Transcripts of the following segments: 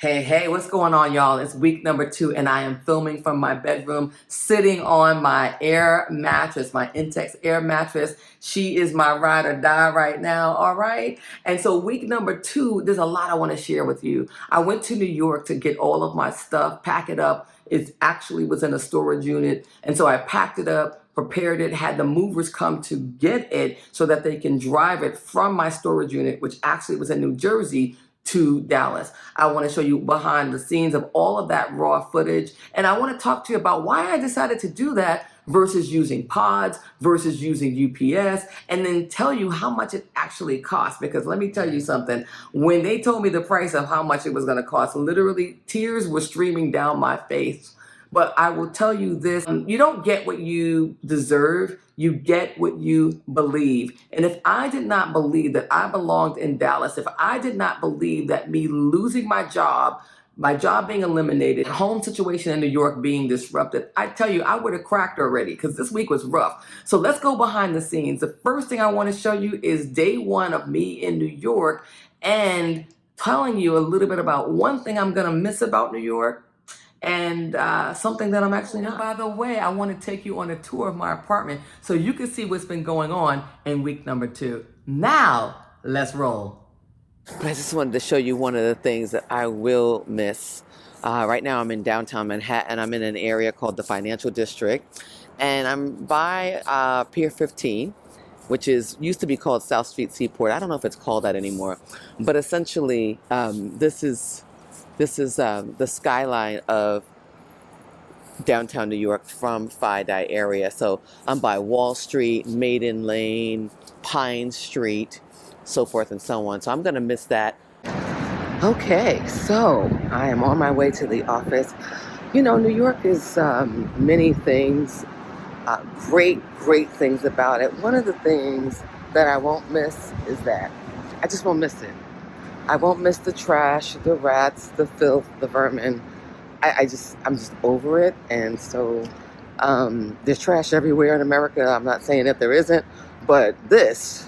Hey, what's going on, y'all? It's week number 2, and I am filming from my bedroom, sitting on my air mattress, my Intex air mattress. She is my ride or die right now, all right? And so, week number 2, there's a lot I want to share with you. I went to New York to get all of my stuff, pack it up. It actually was in a storage unit, and so I packed it up, prepared it, had the movers come to get it so that they can drive it from my storage unit, which actually was in New Jersey, to Dallas. I want to show you behind the scenes of all of that raw footage. And I want to talk to you about why I decided to do that versus using pods, versus using UPS, and then tell you how much it actually costs. Because let me tell you something, when they told me the price of how much it was going to cost, literally tears were streaming down my face. But I will tell you this, you don't get what you deserve, you get what you believe. And if I did not believe that I belonged in Dallas, if I did not believe that me losing my job being eliminated, home situation in New York being disrupted, I tell you, I would have cracked already because this week was rough. So let's go behind the scenes. The first thing I want to show you is day 1 of me in New York and telling you a little bit about one thing I'm going to miss about New York and something that I'm actually not. By the way, I want to take you on a tour of my apartment so you can see what's been going on in week number 2. Now, let's roll. I just wanted to show you one of the things that I will miss. Right now I'm in downtown Manhattan. I'm in an area called the Financial District, and I'm by Pier 15, which used to be called South Street Seaport. I don't know if it's called that anymore, but essentially this is the skyline of downtown New York from FiDi area. So I'm by Wall Street, Maiden Lane, Pine Street, so forth and so on. So I'm going to miss that. Okay, so I am on my way to the office. You know, New York is many things, great things about it. One of the things that I won't miss is that I just won't miss it. I won't miss the trash, the rats, the filth, the vermin. I'm just over it. And so there's trash everywhere in America. I'm not saying that there isn't, but this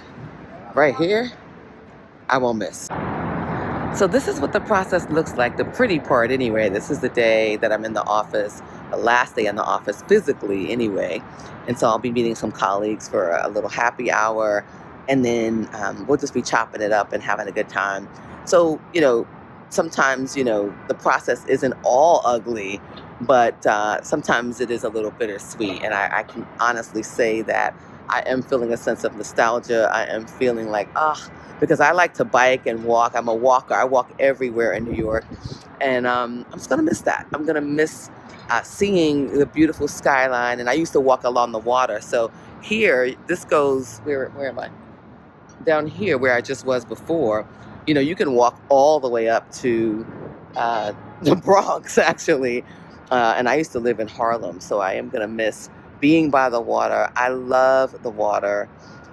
right here, I won't miss. So this is what the process looks like, the pretty part anyway. This is the day that I'm in the office, the last day in the office physically anyway. And so I'll be meeting some colleagues for a little happy hour, and then we'll just be chopping it up and having a good time. So, you know, sometimes, you know, the process isn't all ugly, but sometimes it is a little bittersweet. And I can honestly say that I am feeling a sense of nostalgia. I am feeling like, because I like to bike and walk. I'm a walker. I walk everywhere in New York. And I'm just going to miss that. I'm going to miss seeing the beautiful skyline. And I used to walk along the water. So here, this goes, where am I? Down here where I just was before. You know, you can walk all the way up to the Bronx, actually. And I used to live in Harlem. So I am going to miss being by the water. I love the water.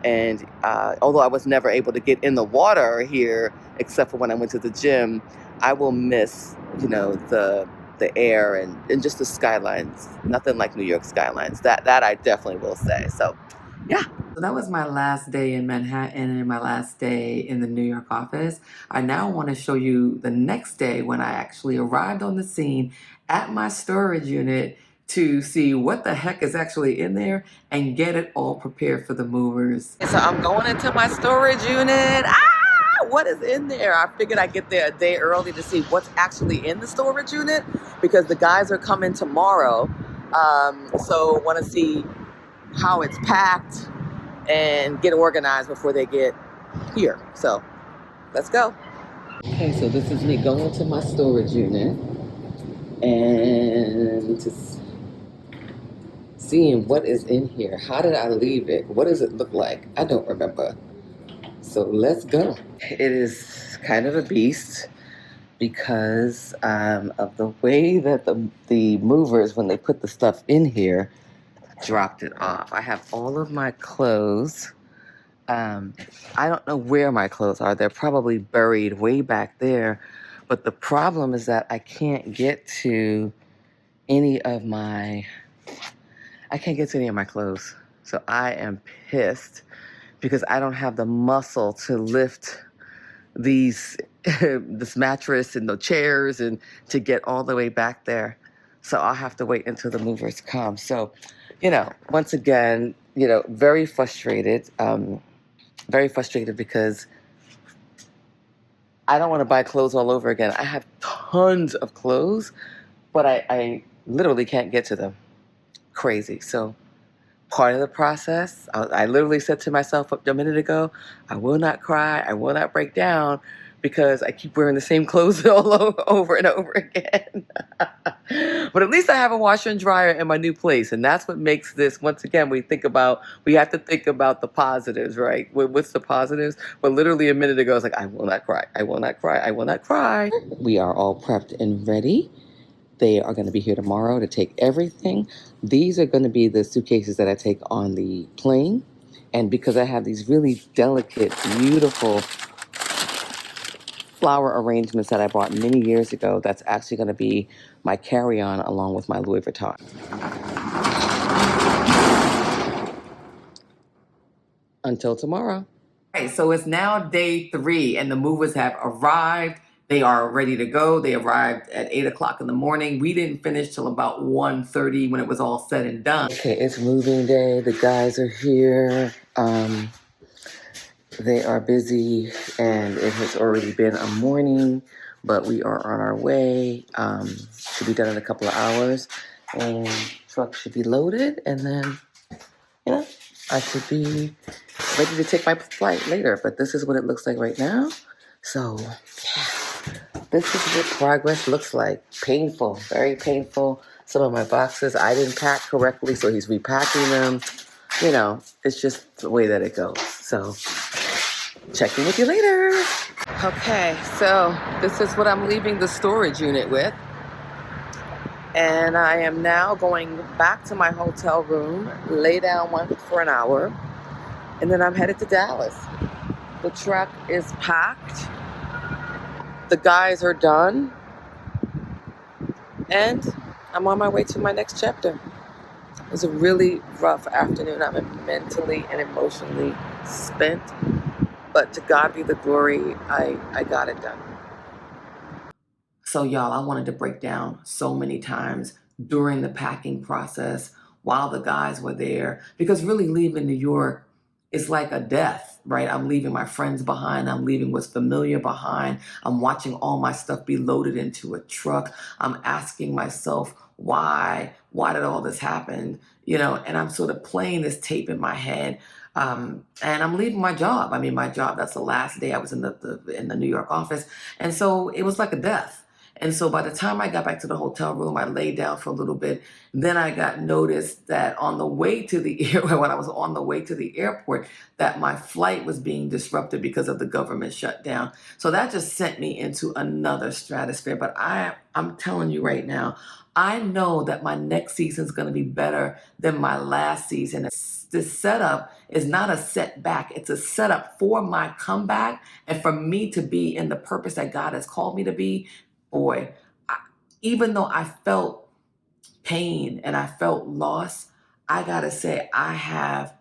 And although I was never able to get in the water here, except for when I went to the gym, I will miss, you know, the air and just the skylines. Nothing like New York skylines. That I definitely will say. So, yeah. So that was my last day in Manhattan and my last day in the New York office. I now want to show you the next day when I actually arrived on the scene at my storage unit to see what the heck is actually in there and get it all prepared for the movers. So I'm going into my storage unit. What is in there? I figured I'd get there a day early to see what's actually in the storage unit because the guys are coming tomorrow. So want to see how it's packed and get organized before they get here. So let's go. Okay, so this is me going to my storage unit and just seeing what is in here. How did I leave it? What does it look like? I don't remember. So let's go. It is kind of a beast because of the way that the movers, when they put the stuff in here, dropped it off. I have all of my clothes. I don't know where my clothes are. They're probably buried way back there. But the problem is that I can't get to any of my clothes. So I am pissed because I don't have the muscle to lift these this mattress and the chairs and to get all the way back there. So I'll have to wait until the movers come. So, once again, very frustrated. Very frustrated because I don't want to buy clothes all over again. I have tons of clothes, but I literally can't get to them. Crazy. So part of the process, I literally said to myself a minute ago, I will not cry, I will not break down, because I keep wearing the same clothes all over and over again. But at least I have a washer and dryer in my new place, and that's what makes this, once again, we have to think about the positives, right? What's the positives? But literally a minute ago, I was like, I will not cry, I will not cry, I will not cry. We are all prepped and ready. They are going to be here tomorrow to take everything. These are going to be the suitcases that I take on the plane. And because I have these really delicate, beautiful flower arrangements that I bought many years ago, that's actually going to be my carry-on along with my Louis Vuitton. Until tomorrow. Okay, so it's now day 3 and the movers have arrived. They are ready to go. They arrived at 8 o'clock in the morning. We didn't finish till about 1:30 when it was all said and done. Okay, it's moving day. The guys are here. They are busy, and it has already been a morning, but we are on our way. Should be done in a couple of hours, and truck should be loaded, and then, I should be ready to take my flight later. But this is what it looks like right now. So, yeah, this is what progress looks like. Painful, very painful. Some of my boxes I didn't pack correctly, so he's repacking them. It's just the way that it goes. So, check in with you later. Okay, so this is what I'm leaving the storage unit with. And I am now going back to my hotel room, lay down for an hour, and then I'm headed to Dallas. The truck is packed. The guys are done. And I'm on my way to my next chapter. It was a really rough afternoon. I'm mentally and emotionally spent. But to God be the glory, I got it done. So y'all, I wanted to break down so many times during the packing process while the guys were there, because really leaving New York is like a death, right? I'm leaving my friends behind. I'm leaving what's familiar behind. I'm watching all my stuff be loaded into a truck. I'm asking myself, why did all this happen? And I'm sort of playing this tape in my head. And I'm leaving my job. My job, that's the last day I was in the New York office. And so it was like a death. And so by the time I got back to the hotel room, I laid down for a little bit. Then I got noticed that when I was on the way to the airport, that my flight was being disrupted because of the government shutdown. So that just sent me into another stratosphere. But I'm telling you right now, I know that my next season is going to be better than my last season. This setup is not a setback. It's a setup for my comeback and for me to be in the purpose that God has called me to be. Boy, even though I felt pain and I felt loss, I gotta say, I have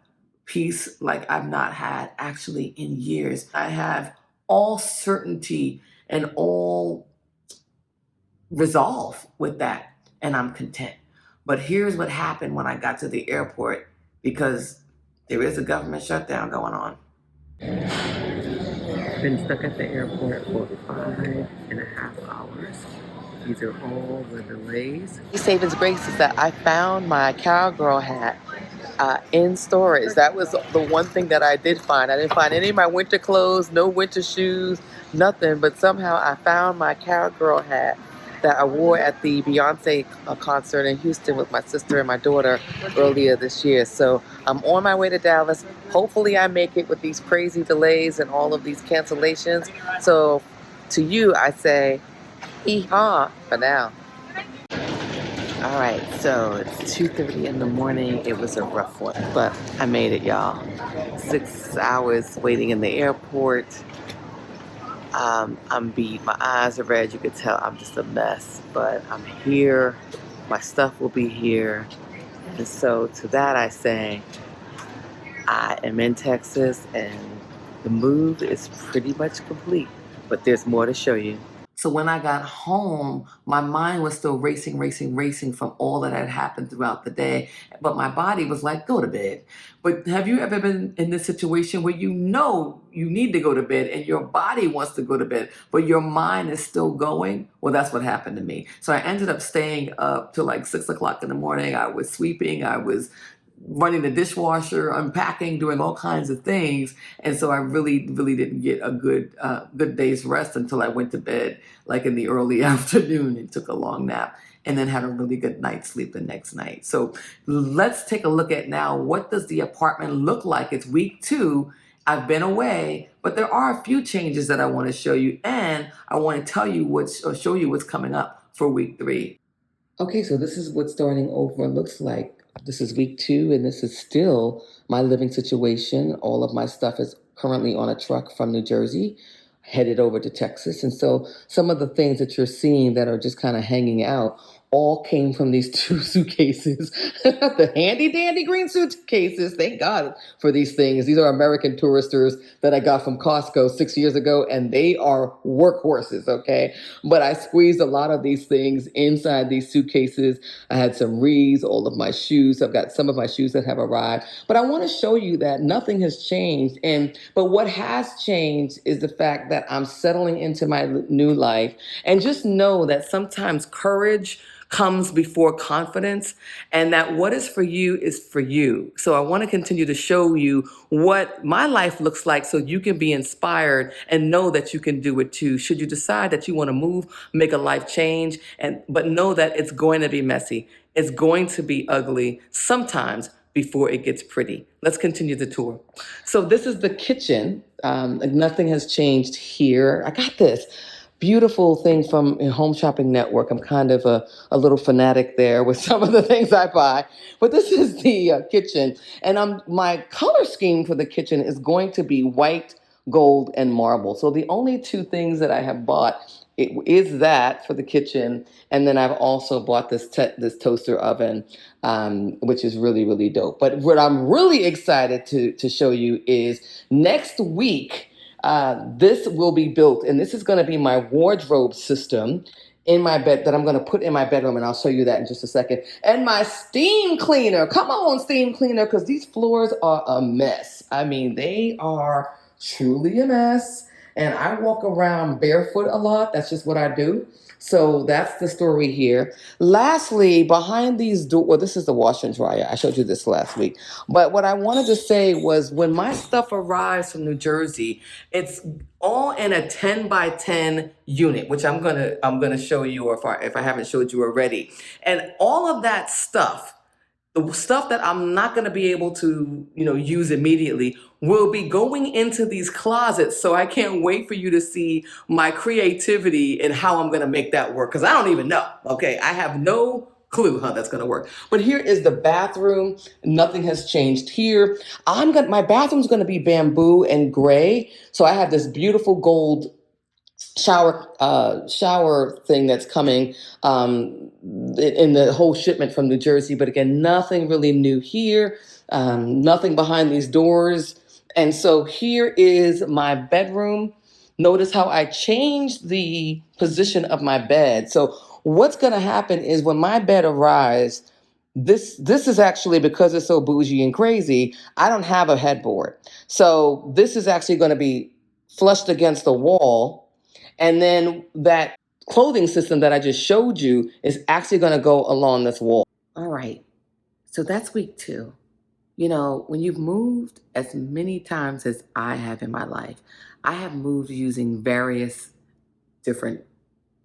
peace like I've not had actually in years. I have all certainty and all resolve with that, and I'm content. But here's what happened when I got to the airport, because there is a government shutdown going on. Been stuck at the airport for 5.5 hours. These are all the delays. Savings grace is that I found my cowgirl hat in storage. That was the one thing that I did find. I didn't find any of my winter clothes, no winter shoes, nothing. But somehow I found my cowgirl hat that I wore at the Beyonce concert in Houston with my sister and my daughter earlier this year. So I'm on my way to Dallas. Hopefully I make it with these crazy delays and all of these cancellations. So to you, I say, hee-haw for now. All right, so it's 2:30 in the morning. It was a rough one, but I made it, y'all. 6 hours waiting in the airport. I'm beat. My eyes are red. You could tell I'm just a mess, but I'm here. My stuff will be here. And so to that I say, I am in Texas and the move is pretty much complete. but there's more to show you. So when I got home, my mind was still racing, racing, racing from all that had happened throughout the day. But my body was like, go to bed. But have you ever been in this situation where you know you need to go to bed and your body wants to go to bed, but your mind is still going? Well, that's what happened to me. So I ended up staying up till like 6 o'clock in the morning. I was sweeping, I was running the dishwasher, unpacking, doing all kinds of things, and so I really, really didn't get a good day's rest until I went to bed, like in the early afternoon, and took a long nap, and then had a really good night's sleep the next night. So let's take a look at now, what does the apartment look like? It's week 2. I've been away, but there are a few changes that I want to show you, and I want to tell you or show you what's coming up for week 3. Okay, so this is what starting over looks like. This is week 2, and this is still my living situation. All of my stuff is currently on a truck from New Jersey, headed over to Texas. And so some of the things that you're seeing that are just kind of hanging out all came from these 2 suitcases, the handy dandy green suitcases. Thank God for these things. These are American Touristers that I got from Costco 6 years ago, and they are workhorses, okay? But I squeezed a lot of these things inside these suitcases. I had some wreaths, all of my shoes. I've got some of my shoes that have arrived. But I want to show you that nothing has changed. But what has changed is the fact that I'm settling into my new life. And just know that sometimes courage comes before confidence, and that what is for you is for you. So I want to continue to show you what my life looks like so you can be inspired and know that you can do it too. Should you decide that you want to move, make a life change, but know that it's going to be messy. It's going to be ugly sometimes before it gets pretty. Let's continue the tour. So this is the kitchen. Nothing has changed here. I got this beautiful thing from Home Shopping Network. I'm kind of a little fanatic there with some of the things I buy. But this is the kitchen. And my color scheme for the kitchen is going to be white, gold, and marble. So the only 2 things that I have bought is that for the kitchen. And then I've also bought this toaster oven, which is really, really dope. But what I'm really excited to show you is next week, this will be built, and this is going to be my wardrobe system in my bed that I'm going to put in my bedroom, and I'll show you that in just a second. And my steam cleaner. Come on, steam cleaner, because these floors are a mess. I mean, they are truly a mess. And I walk around barefoot a lot. That's just what I do. So that's the story here. Lastly, behind these doors, well, this is the washer and dryer. I showed you this last week. But what I wanted to say was when my stuff arrives from New Jersey, it's all in a 10 by 10 unit, which I'm gonna show you, or if I haven't showed you already. And all of that stuff, the stuff that I'm not going to be able to, use immediately, will be going into these closets. So I can't wait for you to see my creativity and how I'm going to make that work, because I don't even know. Okay, I have no clue how that's going to work. But here is the bathroom. Nothing has changed here. My bathroom's going to be bamboo and gray. So I have this beautiful gold shower thing that's coming in the whole shipment from New Jersey. But again, nothing really new here, nothing behind these doors. And so here is my bedroom. Notice how I changed the position of my bed. So what's going to happen is when my bed arrives, this is actually, because it's so bougie and crazy, I don't have a headboard. So this is actually going to be flushed against the wall. And then that clothing system that I just showed you is actually going to go along this wall. All right. So that's week 2. When you've moved as many times as I have in my life, I have moved using various different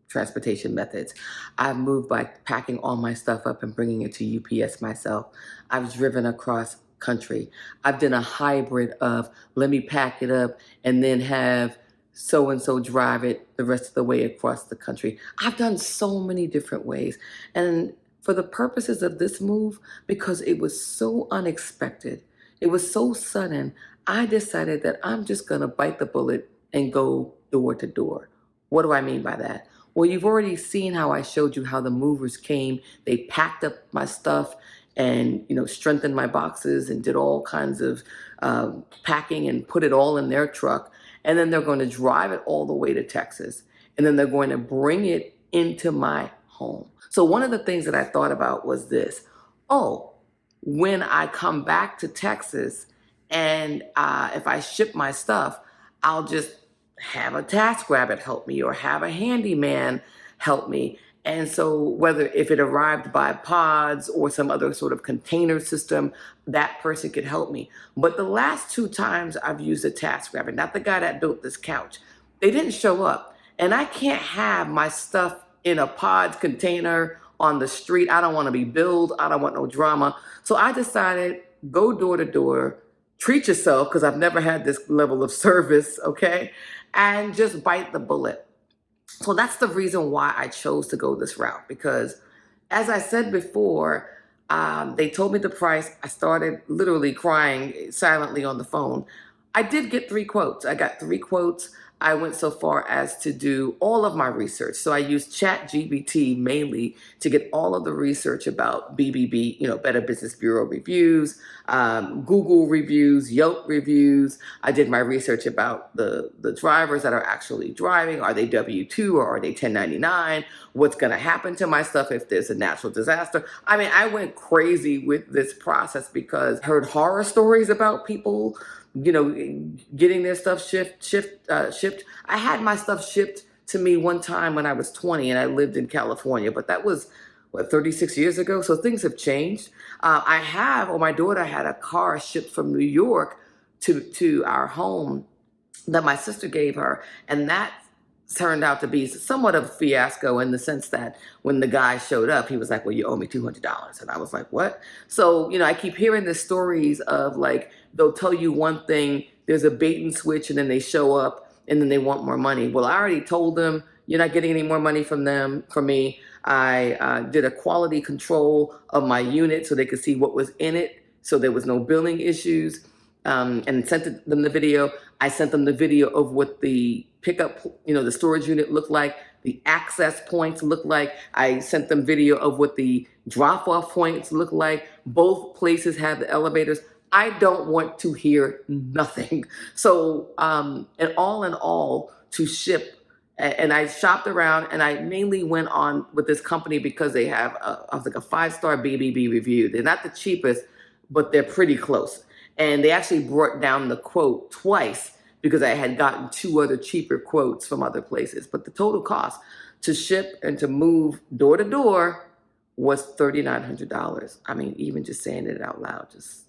transportation methods. I've moved by packing all my stuff up and bringing it to UPS myself. I've driven across country. I've done a hybrid of let me pack it up and then have so-and-so drive it the rest of the way across the country. I've done so many different ways. And for the purposes of this move, because it was so unexpected, it was so sudden, I decided that I'm just going to bite the bullet and go door to door. What do I mean by that? Well, you've already seen how I showed you how the movers came. They packed up my stuff and, strengthened my boxes and did all kinds of packing and put it all in their truck. and then they're going to drive it all the way to Texas, and then they're going to bring it into my home. So one of the things that I thought about was this: oh, when I come back to Texas and if I ship my stuff, I'll just have a TaskRabbit help me or have a handyman help me. And so whether if it arrived by pods or some other sort of container system, that person could help me. But the last two times I've used a TaskRabbit, not the guy that built this couch, they didn't show up. And I can't have my stuff in a pod container on the street. I don't want to be billed. I don't want no drama. So I decided, go door to door, treat yourself, because I've never had this level of service, okay? And just bite the bullet. So that's the reason why I chose to go this route, because as I said before, they told me the price. I started literally crying silently on the phone. I did get 3 quotes. I got 3 quotes. I went so far as to do all of my research. So I used ChatGPT mainly to get all of the research about BBB, Better Business Bureau reviews, Google reviews, Yelp reviews. I did my research about the drivers that are actually driving. Are they W-2 or are they 1099? What's going to happen to my stuff if there's a natural disaster? I mean, I went crazy with this process because I heard horror stories about people getting their stuff shipped. I had my stuff shipped to me one time when I was 20 and I lived in California, but that was, 36 years ago? So things have changed. My daughter had a car shipped from New York to our home that my sister gave her, and that turned out to be somewhat of a fiasco in the sense that when the guy showed up, he was like, well, you owe me $200. And I was like, what? So, I keep hearing the stories of like, they'll tell you one thing, there's a bait and switch, and then they show up and then they want more money. Well, I already told them, you're not getting any more money from me. I did a quality control of my unit so they could see what was in it. So there was no billing issues, and sent them the video. I sent them the video of what the pickup, the storage unit looked like, the access points looked like. I sent them video of what the drop-off points looked like. Both places had the elevators. I don't want to hear nothing. So, and all in all, to ship, and I shopped around, and I mainly went on with this company because they have a 5-star BBB review. They're not the cheapest, but they're pretty close. And they actually brought down the quote twice because I had gotten 2 other cheaper quotes from other places. But the total cost to ship and to move door to door was $3,900. I mean, even just saying it out loud, just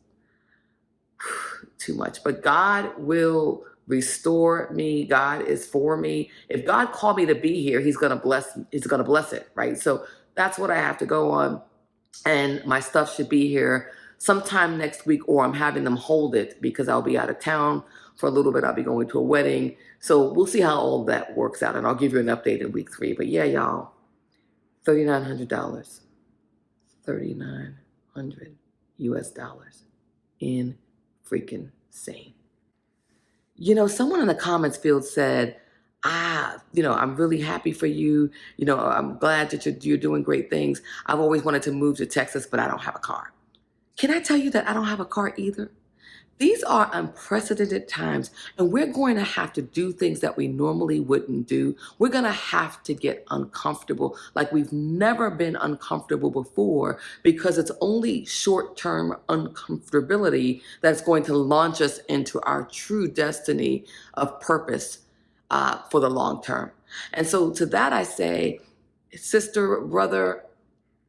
too much. But God will restore me. God is for me. If God called me to be here, He's gonna bless it, right? So that's what I have to go on. And my stuff should be here sometime next week, or I'm having them hold it because I'll be out of town for a little bit. I'll be going to a wedding. So we'll see how all that works out, and I'll give you an update in week 3. But yeah, y'all, $3,900, $3,900 US. In freaking sane. Someone in the comments field said, I'm really happy for you. I'm glad that you're doing great things. I've always wanted to move to Texas, but I don't have a car. Can I tell you that I don't have a car either? These are unprecedented times, and we're going to have to do things that we normally wouldn't do. We're going to have to get uncomfortable like we've never been uncomfortable before, because it's only short-term uncomfortability that's going to launch us into our true destiny of purpose for the long term. And so to that I say, sister, brother,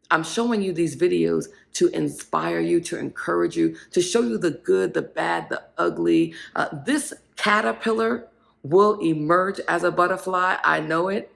I'm showing you these videos to inspire you, to encourage you, to show you the good, the bad, the ugly. This caterpillar will emerge as a butterfly. I know it,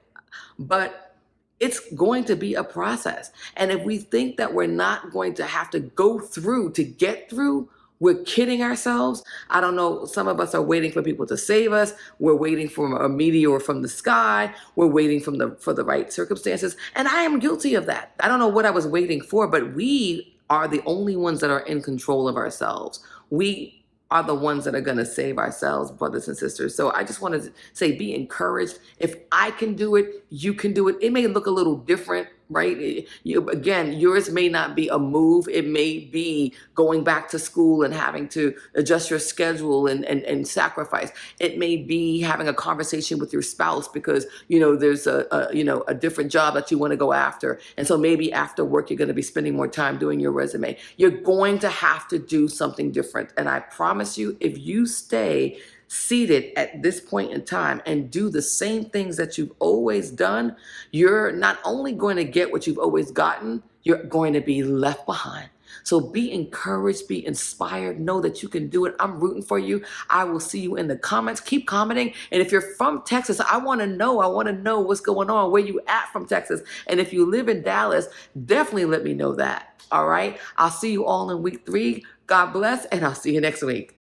but it's going to be a process. And if we think that we're not going to have to go through to get through, we're kidding ourselves. I don't know. Some of us are waiting for people to save us. We're waiting for a meteor from the sky. We're waiting for the right circumstances. And I am guilty of that. I don't know what I was waiting for, but we are the only ones that are in control of ourselves. We are the ones that are going to save ourselves, brothers and sisters. So I just want to say, be encouraged. If I can do it, you can do it. It may look a little different, right? Again, yours may not be a move. It may be going back to school and having to adjust your schedule and sacrifice. It may be having a conversation with your spouse because, there's a different job that you want to go after. And so maybe after work, you're going to be spending more time doing your resume. You're going to have to do something different. And I promise you, if you stay seated at this point in time and do the same things that you've always done, you're not only going to get what you've always gotten, you're going to be left behind. So be encouraged, be inspired, know that you can do it. I'm rooting for you. I will see you in the comments. Keep commenting. And if you're from Texas, I want to know what's going on, where you at from Texas. And if you live in Dallas, definitely let me know that. All right. I'll see you all in week 3. God bless, and I'll see you next week.